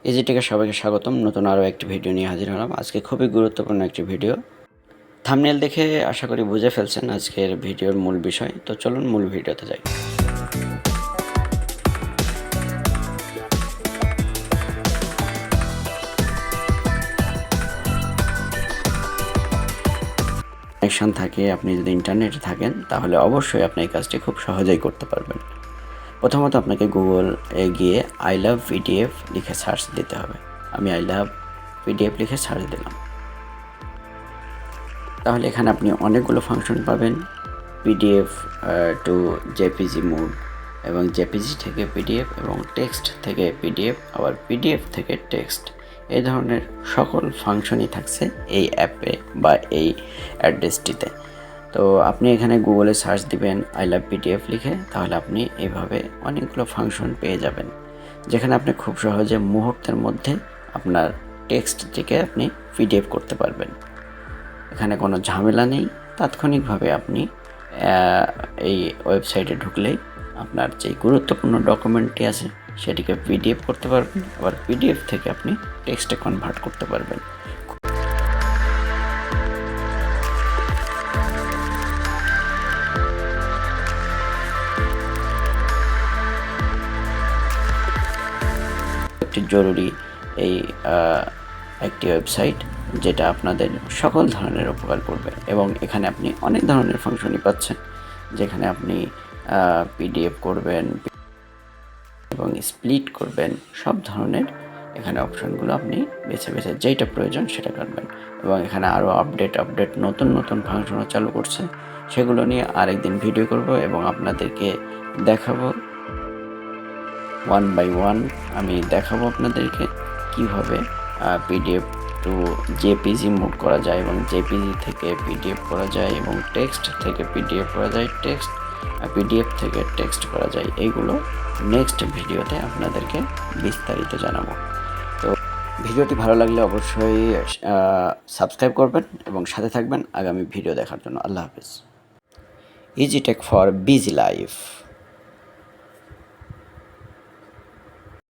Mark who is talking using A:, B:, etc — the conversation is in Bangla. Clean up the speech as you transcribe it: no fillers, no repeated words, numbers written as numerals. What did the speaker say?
A: easytech সবাইকে স্বাগতম। নতুন আরও একটি ভিডিও নিয়ে হাজির হলাম। আজকে খুবই গুরুত্বপূর্ণ একটি ভিডিও। থাম্বনেল দেখে আশা করি বুঝে ফেলছেন আজকের ভিডিওর মূল বিষয়। তো চলুন মূল ভিডিওতে যাই। কানেকশন থাকে, আপনি যদি ইন্টারনেটে থাকেন তাহলে অবশ্যই আপনি এই কাজটি খুব সহজেই করতে পারবেন। প্রথমত আপনাকে গুগল গিয়ে আই লাভ পিডিএফ লিখে সার্চ দিতে হবে। আমি আই লাভ পিডিএফ লিখে সার্চ দিলাম। তাহলে এখানে আপনি অনেকগুলো ফাংশন পাবেন। পিডিএফ টু জেপিজি মোড এবং জেপিজি থেকে পিডিএফ এবং টেক্সট থেকে পিডিএফ, আবার পিডিএফ থেকে টেক্সট, এই ধরনের সকল ফাংশনই থাকছে এই অ্যাপে বা এই অ্যাড্রেসটিতে। তো আপনি এখানে গুগলে সার্চ দিবেন আই লাভ পিডিএফ লিখে, তাহলে আপনি এইভাবে অনেকগুলো ফাংশন পেয়ে যাবেন, যেখানে আপনি খুব সহজে মুহূর্তের মধ্যে আপনার টেক্সটটিকে আপনি পিডিএফ করতে পারবেন। এখানে কোনো ঝামেলা নেই। তাৎক্ষণিকভাবে আপনি এই ওয়েবসাইটে ঢুকলেই আপনার যে গুরুত্বপূর্ণ ডকুমেন্টটি আছে সেটিকে পিডিএফ করতে পারবেন, আবার পিডিএফ থেকে আপনি টেক্সটে কনভার্ট করতে পারবেন। একটি জরুরি এই একটি ওয়েবসাইট, যেটা আপনাদের সকল ধরনের উপকার করবে এবং এখানে আপনি অনেক ধরনের ফাংশনই পাচ্ছেন, যেখানে আপনি পিডিএফ করবেন এবং স্প্লিট করবেন, সব ধরনের এখানে অপশনগুলো আপনি বেছে বেছে যেটা প্রয়োজন সেটা করবেন। এবং এখানে আরও আপডেট নতুন ফাংশনও চালু করছে, সেগুলো নিয়ে আরেকদিন ভিডিও করব এবং আপনাদেরকে দেখাবো ওয়ান বাই ওয়ান। আমি দেখাবো আপনাদেরকে কিভাবে পিডিএফ টু জেপিজি মোড করা যায় এবং জেপিজি থেকে পিডিএফ করা যায় এবং টেক্সট থেকে পিডিএফ করা যায়, পিডিএফ থেকে টেক্সট করা যায়। এইগুলো নেক্সট ভিডিওতে আপনাদেরকে বিস্তারিত জানাবো। তো ভিডিওটি ভালো লাগলে অবশ্যই সাবস্ক্রাইব করবেন এবং সাথে থাকবেন আগামী ভিডিও দেখার জন্য। আল্লাহ হাফেজ। easytech for busy life.